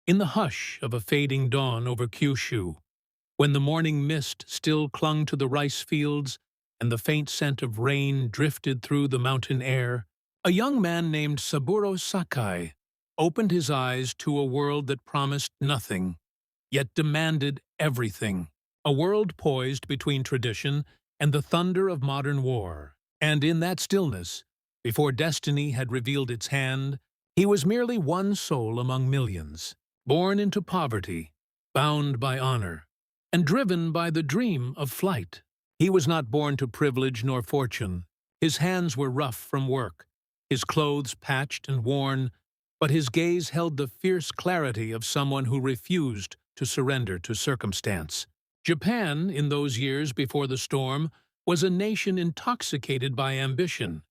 In the hush of a fading dawn over Kyushu, when the morning mist still clung to the rice fields and the faint scent of rain drifted through the mountain air, a young man named Saburo Sakai opened his eyes to a world that promised nothing, yet demanded everything. A world poised between tradition and the thunder of modern war. And in that stillness, before destiny had revealed its hand, he was merely one soul among millions, born into poverty, bound by honor, and driven by the dream of flight. He was not born to privilege nor fortune. His hands were rough from work, his clothes patched and worn, but his gaze held the fierce clarity of someone who refused to surrender to circumstance. Japan, in those years before the storm, was a nation intoxicated by ambition.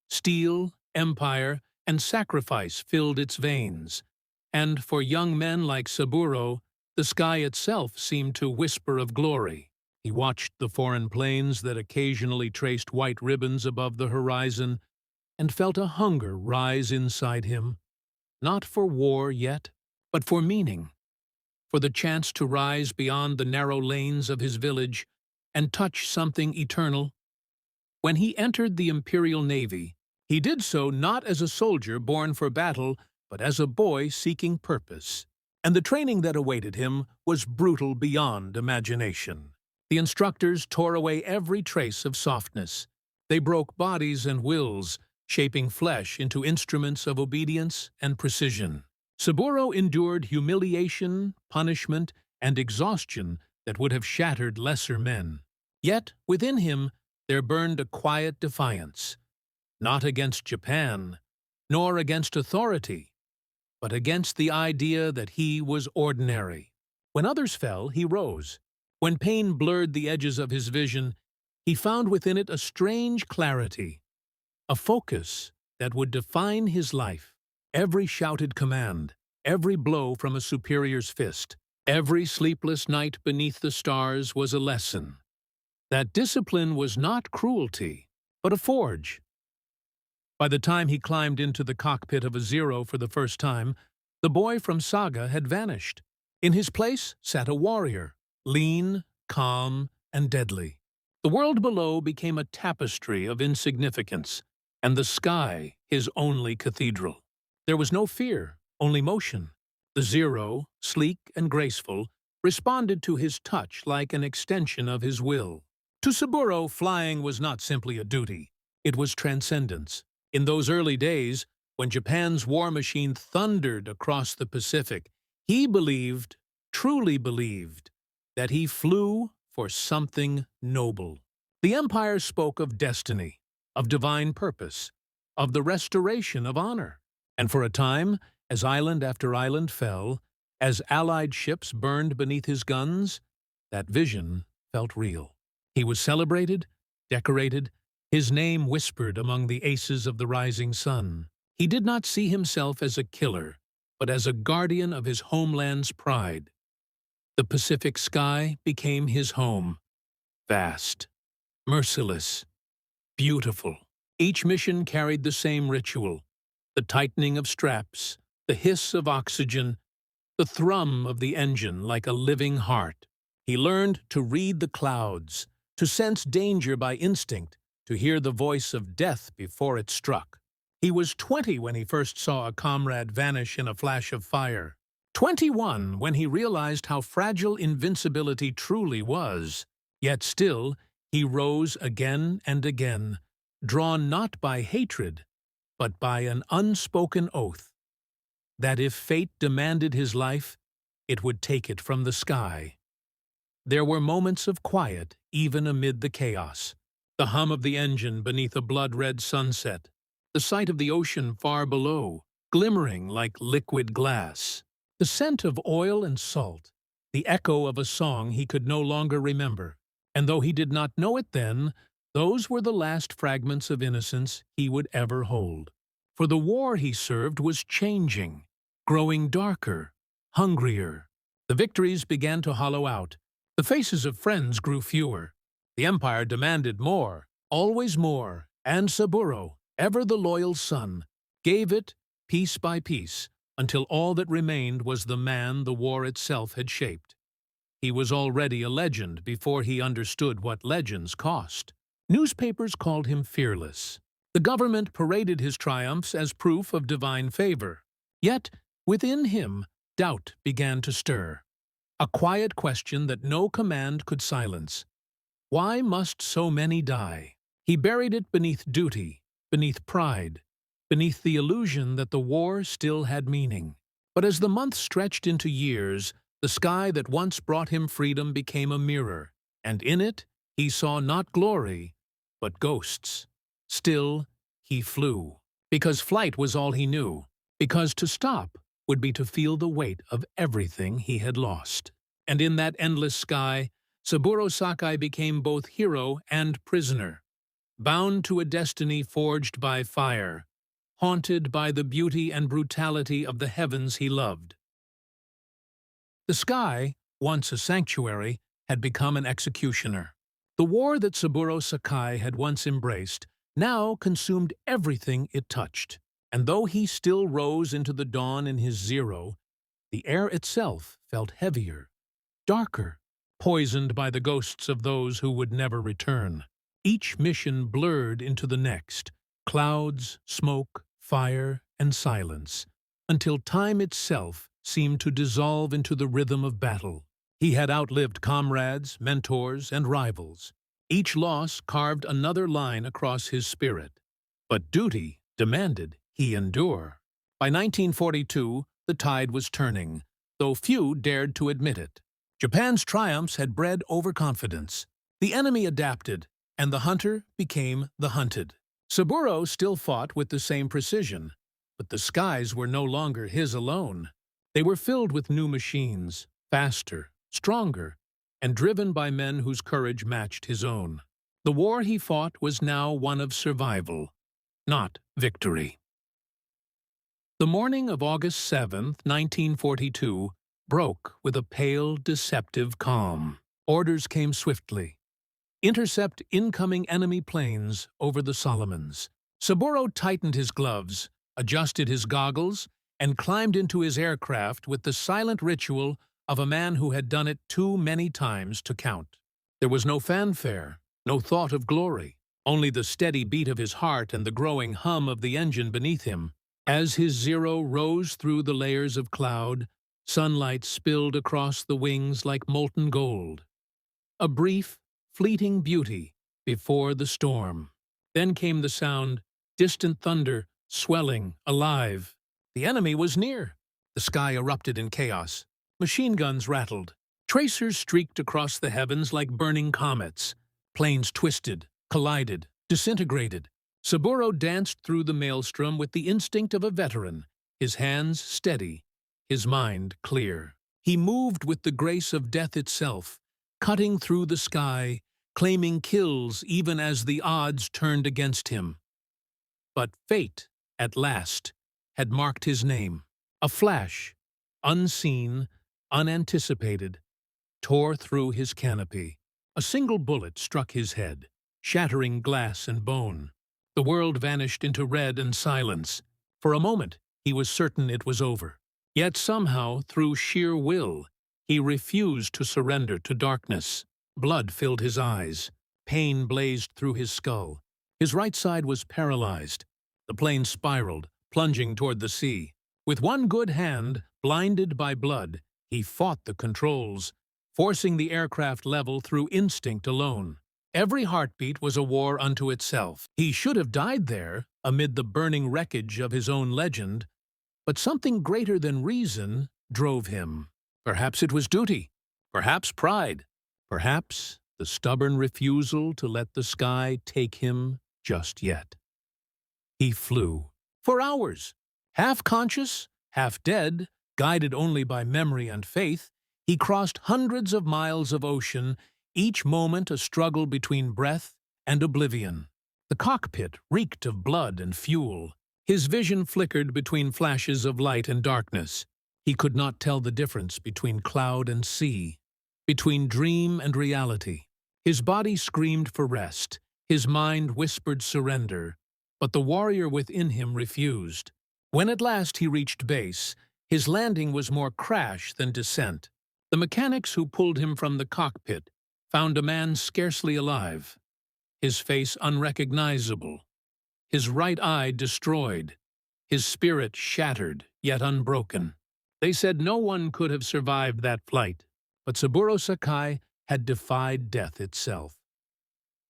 Steel, empire, and sacrifice filled its veins, and for young men like Saburo, the sky itself seemed to whisper of glory. He watched the foreign planes that occasionally traced white ribbons above the horizon and felt a hunger rise inside him, not for war yet, but for meaning, for the chance to rise beyond the narrow lanes of his village and touch something eternal. When he entered the Imperial Navy, he did so not as a soldier born for battle, but as a boy seeking purpose. And the training that awaited him was brutal beyond imagination. The instructors tore away every trace of softness. They broke bodies and wills, shaping flesh into instruments of obedience and precision. Saburo endured humiliation, punishment, and exhaustion that would have shattered lesser men. Yet, within him, there burned a quiet defiance, not against Japan, nor against authority, but against the idea that he was ordinary. When others fell, he rose. When pain blurred the edges of his vision, he found within it a strange clarity, a focus that would define his life. Every shouted command, every blow from a superior's fist, every sleepless night beneath the stars was a lesson. That discipline was not cruelty, but a forge. By the time he climbed into the cockpit of a Zero for the first time, the boy from Saga had vanished. In his place sat a warrior, lean, calm, and deadly. The world below became a tapestry of insignificance, and the sky his only cathedral. There was no fear, only motion. The Zero, sleek and graceful, responded to his touch like an extension of his will. To Saburo, flying was not simply a duty. It was transcendence. In those early days, when Japan's war machine thundered across the Pacific, he believed, truly believed, that he flew for something noble. The empire spoke of destiny, of divine purpose, of the restoration of honor. And for a time, as island after island fell, as Allied ships burned beneath his guns, that vision felt real. He was celebrated, decorated, his name whispered among the aces of the rising sun. He did not see himself as a killer, but as a guardian of his homeland's pride. The Pacific sky became his home, vast, merciless, beautiful. Each mission carried the same ritual, the tightening of straps, the hiss of oxygen, the thrum of the engine like a living heart. He learned to read the clouds, to sense danger by instinct, to hear the voice of death before it struck. He was 20 when he first saw a comrade vanish in a flash of fire. 21 when he realized how fragile invincibility truly was. Yet still, he rose again and again, drawn not by hatred, but by an unspoken oath, that if fate demanded his life, it would take it from the sky. There were moments of quiet, even amid the chaos. The hum of the engine beneath a blood-red sunset, the sight of the ocean far below, glimmering like liquid glass, the scent of oil and salt, the echo of a song he could no longer remember. And though he did not know it then, those were the last fragments of innocence he would ever hold. For the war he served was changing, growing darker, hungrier. The victories began to hollow out. The faces of friends grew fewer. The empire demanded more, always more, and Saburo, ever the loyal son, gave it piece by piece, until all that remained was the man the war itself had shaped. He was already a legend before he understood what legends cost. Newspapers called him fearless. The government paraded his triumphs as proof of divine favor. Yet, within him, doubt began to stir. A quiet question that no command could silence. Why must so many die? He buried it beneath duty, beneath pride, beneath the illusion that the war still had meaning. But as the months stretched into years, the sky that once brought him freedom became a mirror, and in it he saw not glory, but ghosts. Still, he flew, because flight was all he knew, because to stop would be to feel the weight of everything he had lost. And in that endless sky, Saburo Sakai became both hero and prisoner, bound to a destiny forged by fire, haunted by the beauty and brutality of the heavens he loved. The sky, once a sanctuary, had become an executioner. The war that Saburo Sakai had once embraced now consumed everything it touched, and though he still rose into the dawn in his zero, the air itself felt heavier, darker, poisoned by the ghosts of those who would never return. Each mission blurred into the next, clouds, smoke, fire, and silence, until time itself seemed to dissolve into the rhythm of battle. He had outlived comrades, mentors, and rivals. Each loss carved another line across his spirit. But duty demanded he endure. By 1942, the tide was turning, though few dared to admit it. Japan's triumphs had bred overconfidence. The enemy adapted, and the hunter became the hunted. Saburo still fought with the same precision, but the skies were no longer his alone. They were filled with new machines, faster, stronger, and driven by men whose courage matched his own. The war he fought was now one of survival, not victory. The morning of August 7, 1942, broke with a pale, deceptive calm. Orders came swiftly. Intercept incoming enemy planes over the Solomons. Saburo tightened his gloves, adjusted his goggles, and climbed into his aircraft with the silent ritual of a man who had done it too many times to count. There was no fanfare, no thought of glory, only the steady beat of his heart and the growing hum of the engine beneath him. As his Zero rose through the layers of cloud, sunlight spilled across the wings like molten gold. A brief, fleeting beauty before the storm. Then came the sound, distant thunder, swelling, alive. The enemy was near. The sky erupted in chaos. Machine guns rattled. Tracers streaked across the heavens like burning comets. Planes twisted, collided, disintegrated. Saburo danced through the maelstrom with the instinct of a veteran, his hands steady, his mind clear. He moved with the grace of death itself, cutting through the sky, claiming kills even as the odds turned against him. But fate, at last, had marked his name. A flash, unseen, unanticipated, tore through his canopy. A single bullet struck his head, shattering glass and bone. The world vanished into red and silence. For a moment, he was certain it was over. Yet somehow, through sheer will, he refused to surrender to darkness. Blood filled his eyes. Pain blazed through his skull. His right side was paralyzed. The plane spiraled, plunging toward the sea. With one good hand, blinded by blood, he fought the controls, forcing the aircraft level through instinct alone. Every heartbeat was a war unto itself. He should have died there, amid the burning wreckage of his own legend, but something greater than reason drove him. Perhaps it was duty, perhaps pride, perhaps the stubborn refusal to let the sky take him just yet. He flew. For hours. Half conscious, half dead, guided only by memory and faith, he crossed hundreds of miles of ocean, each moment a struggle between breath and oblivion. The cockpit reeked of blood and fuel. His vision flickered between flashes of light and darkness. He could not tell the difference between cloud and sea, between dream and reality. His body screamed for rest. His mind whispered surrender. But the warrior within him refused. When at last he reached base, his landing was more crash than descent. The mechanics who pulled him from the cockpit found a man scarcely alive, his face unrecognizable, his right eye destroyed, his spirit shattered yet unbroken. They said no one could have survived that flight, but Saburo Sakai had defied death itself.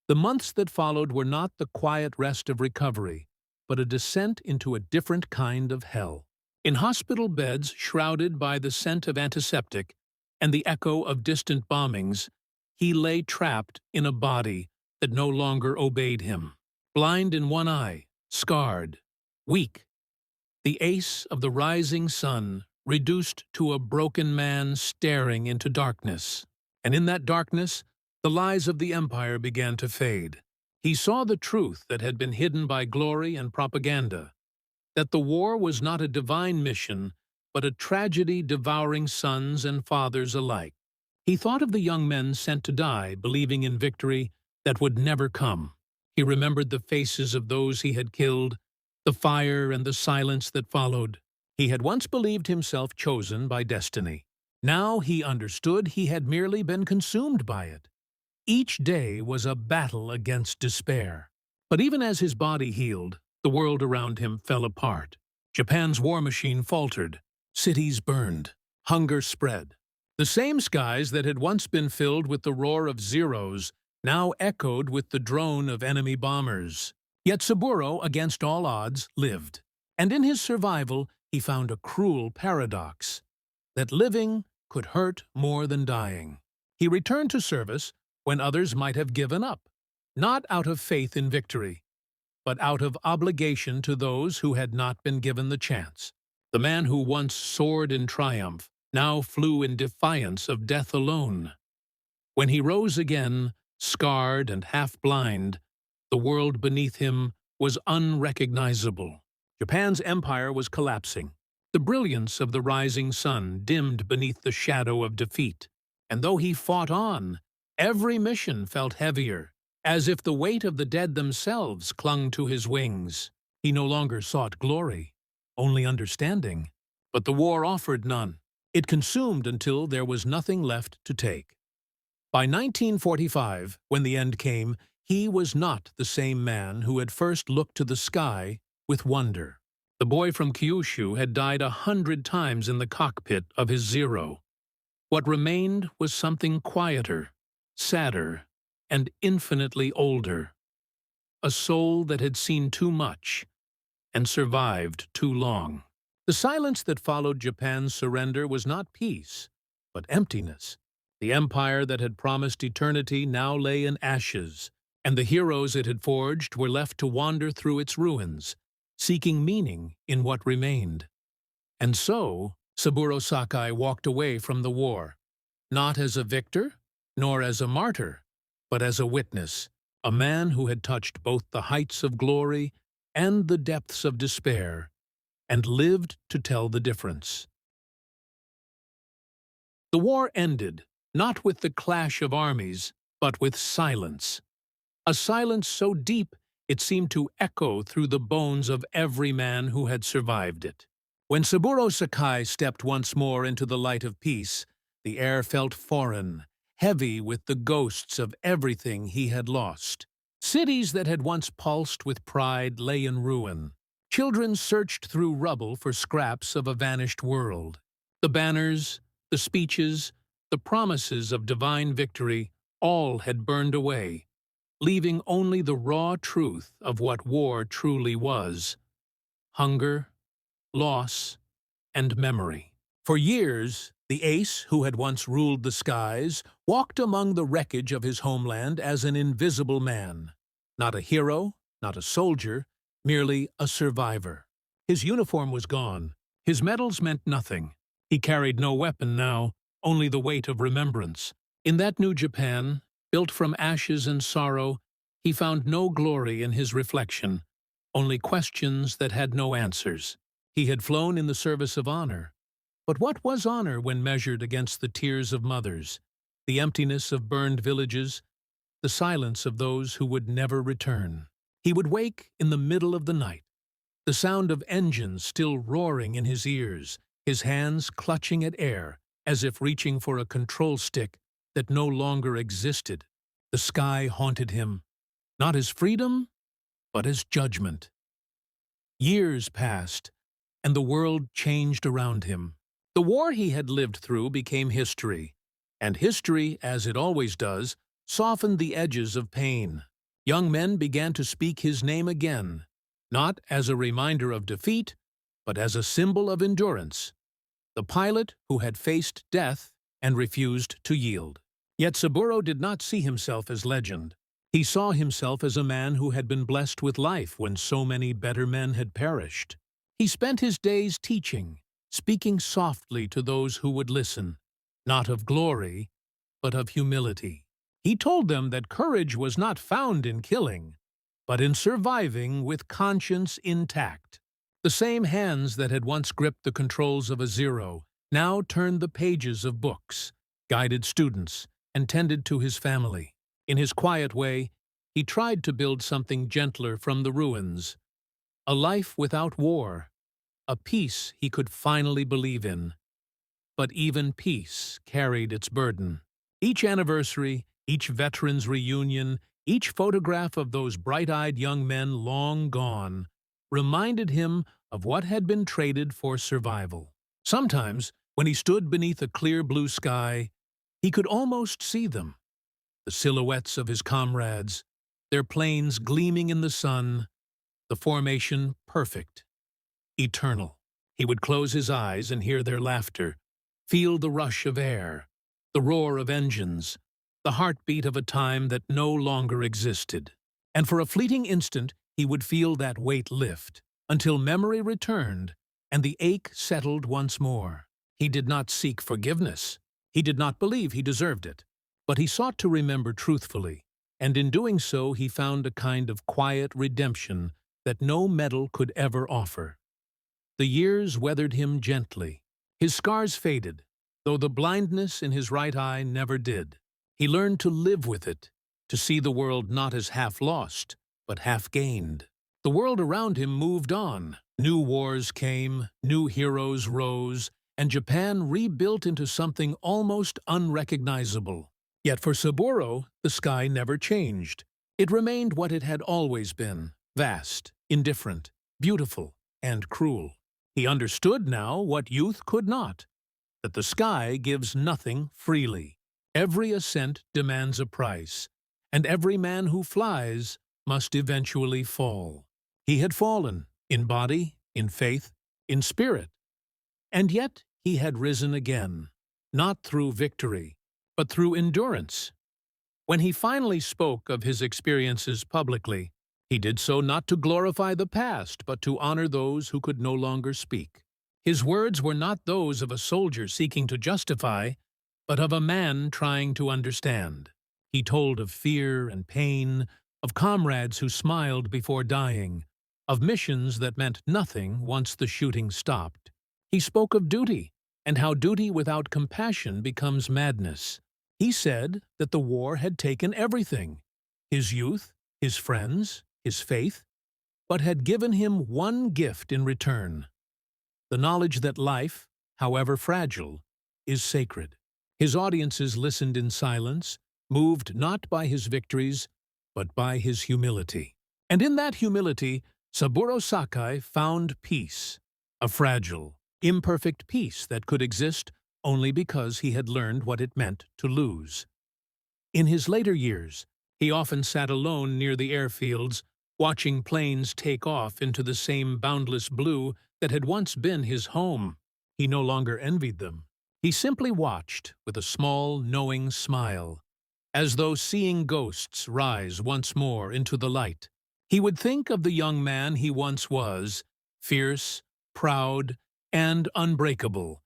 The months that followed were not the quiet rest of recovery, but a descent into a different kind of hell. In hospital beds shrouded by the scent of antiseptic and the echo of distant bombings, he lay trapped in a body that no longer obeyed him. Blind in one eye, scarred, weak, the ace of the rising sun reduced to a broken man staring into darkness. And in that darkness, the lies of the empire began to fade. He saw the truth that had been hidden by glory and propaganda, that the war was not a divine mission, but a tragedy devouring sons and fathers alike. He thought of the young men sent to die, believing in victory that would never come. He remembered the faces of those he had killed, the fire and the silence that followed. He had once believed himself chosen by destiny. Now he understood he had merely been consumed by it. Each day was a battle against despair. But even as his body healed, the world around him fell apart. Japan's war machine faltered. Cities burned. Hunger spread. The same skies that had once been filled with the roar of Zeros now echoed with the drone of enemy bombers. Yet Saburo, against all odds, lived. And in his survival, he found a cruel paradox, that living could hurt more than dying. He returned to service when others might have given up, not out of faith in victory, but out of obligation to those who had not been given the chance. The man who once soared in triumph now flew in defiance of death alone. When he rose again, scarred and half-blind, the world beneath him was unrecognizable. Japan's empire was collapsing. The brilliance of the rising sun dimmed beneath the shadow of defeat. And though he fought on, every mission felt heavier, as if the weight of the dead themselves clung to his wings. He no longer sought glory, only understanding. But the war offered none. It consumed until there was nothing left to take. By 1945, when the end came, he was not the same man who had first looked to the sky with wonder. The boy from Kyushu had died 100 times in the cockpit of his Zero. What remained was something quieter, sadder, and infinitely older. A soul that had seen too much and survived too long. The silence that followed Japan's surrender was not peace, but emptiness. The empire that had promised eternity now lay in ashes, and the heroes it had forged were left to wander through its ruins, seeking meaning in what remained. And so, Saburo Sakai walked away from the war, not as a victor, nor as a martyr, but as a witness, a man who had touched both the heights of glory and the depths of despair, and lived to tell the difference. The war ended, not with the clash of armies, but with silence. A silence so deep it seemed to echo through the bones of every man who had survived it. When Saburo Sakai stepped once more into the light of peace, the air felt foreign, heavy with the ghosts of everything he had lost. Cities that had once pulsed with pride lay in ruin. Children searched through rubble for scraps of a vanished world. The banners, the speeches, the promises of divine victory, all had burned away, leaving only the raw truth of what war truly was: hunger, loss, and memory. For years, the ace who had once ruled the skies walked among the wreckage of his homeland as an invisible man. Not a hero, not a soldier, merely a survivor. His uniform was gone. His medals meant nothing. He carried no weapon now, only the weight of remembrance. In that new Japan, built from ashes and sorrow, he found no glory in his reflection, only questions that had no answers. He had flown in the service of honor. But what was honor when measured against the tears of mothers, the emptiness of burned villages, the silence of those who would never return? He would wake in the middle of the night, the sound of engines still roaring in his ears, his hands clutching at air, as if reaching for a control stick that no longer existed. The sky haunted him, not as freedom, but as judgment. Years passed, and the world changed around him. The war he had lived through became history, and history, as it always does, softened the edges of pain. Young men began to speak his name again, not as a reminder of defeat, but as a symbol of endurance. The pilot who had faced death and refused to yield. Yet Saburo did not see himself as legend. He saw himself as a man who had been blessed with life when so many better men had perished. He spent his days teaching, speaking softly to those who would listen, not of glory, but of humility. He told them that courage was not found in killing, but in surviving with conscience intact. The same hands that had once gripped the controls of a Zero now turned the pages of books, guided students, and tended to his family. In his quiet way, he tried to build something gentler from the ruins. A life without war, a peace he could finally believe in. But even peace carried its burden. Each anniversary, each veterans' reunion, each photograph of those bright-eyed young men long gone reminded him of what had been traded for survival. Sometimes, when he stood beneath a clear blue sky, he could almost see them, the silhouettes of his comrades, their planes gleaming in the sun, the formation perfect, eternal. He would close his eyes and hear their laughter, feel the rush of air, the roar of engines, the heartbeat of a time that no longer existed. And for a fleeting instant, he would feel that weight lift, until memory returned and the ache settled once more. He did not seek forgiveness. He did not believe he deserved it. But he sought to remember truthfully, and in doing so he found a kind of quiet redemption that no medal could ever offer. The years weathered him gently. His scars faded, though the blindness in his right eye never did. He learned to live with it, to see the world not as half lost, but half gained. The world around him moved on. New wars came, new heroes rose, and Japan rebuilt into something almost unrecognizable. Yet for Saburo, the sky never changed. It remained what it had always been, vast, indifferent, beautiful, and cruel. He understood now what youth could not, that the sky gives nothing freely. Every ascent demands a price, and every man who flies must eventually fall. He had fallen, in body, in faith, in spirit. And yet he had risen again, not through victory, but through endurance. When he finally spoke of his experiences publicly, he did so not to glorify the past, but to honor those who could no longer speak. His words were not those of a soldier seeking to justify, but of a man trying to understand. He told of fear and pain, of comrades who smiled before dying, of missions that meant nothing once the shooting stopped. He spoke of duty, and how duty without compassion becomes madness. He said that the war had taken everything, his youth, his friends, his faith, but had given him one gift in return: the knowledge that life, however fragile, is sacred. His audiences listened in silence, moved not by his victories, but by his humility. And in that humility, Saburo Sakai found peace, a fragile, imperfect peace that could exist only because he had learned what it meant to lose. In his later years, he often sat alone near the airfields, watching planes take off into the same boundless blue that had once been his home. He no longer envied them. He simply watched with a small, knowing smile, as though seeing ghosts rise once more into the light. He would think of the young man he once was, fierce, proud, and unbreakable,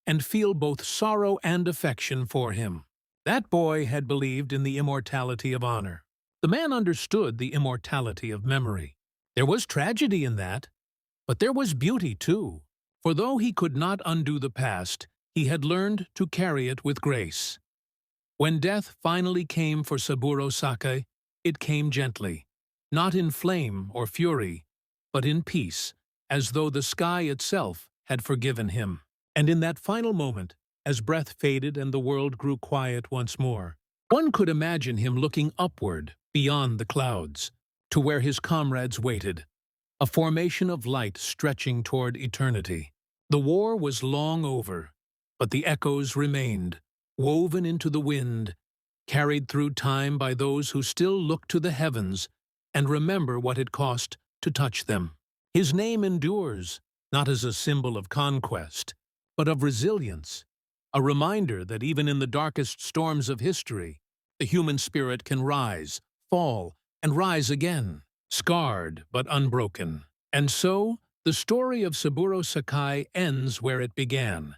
and feel both sorrow and affection for him. That boy had believed in the immortality of honor. The man understood the immortality of memory. There was tragedy in that, but there was beauty too. For though he could not undo the past, he had learned to carry it with grace. When death finally came for Saburo Sakai, it came gently, not in flame or fury, but in peace, as though the sky itself had forgiven him. And in that final moment, as breath faded and the world grew quiet once more, one could imagine him looking upward, beyond the clouds, to where his comrades waited, a formation of light stretching toward eternity. The war was long over, but the echoes remained, woven into the wind, carried through time by those who still look to the heavens and remember what it cost to touch them. His name endures, not as a symbol of conquest, but of resilience, a reminder that even in the darkest storms of history, the human spirit can rise, fall, and rise again, scarred but unbroken. And so, the story of Saburo Sakai ends where it began,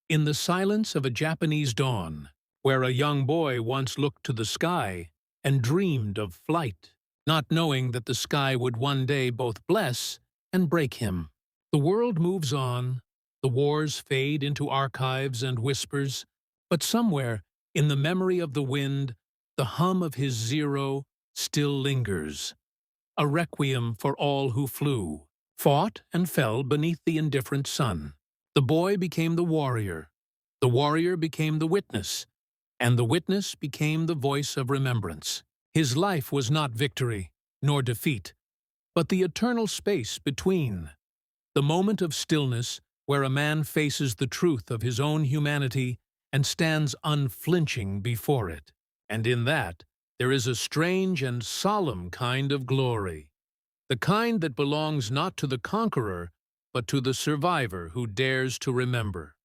in the silence of a Japanese dawn, where a young boy once looked to the sky and dreamed of flight, not knowing that the sky would one day both bless and break him. The world moves on, the wars fade into archives and whispers, but somewhere, in the memory of the wind, the hum of his zero still lingers. A requiem for all who flew, fought and fell beneath the indifferent sun. The boy became the warrior became the witness, and the witness became the voice of remembrance. His life was not victory, nor defeat, but the eternal space between, the moment of stillness where a man faces the truth of his own humanity and stands unflinching before it. And in that, there is a strange and solemn kind of glory, the kind that belongs not to the conqueror, but to the survivor who dares to remember.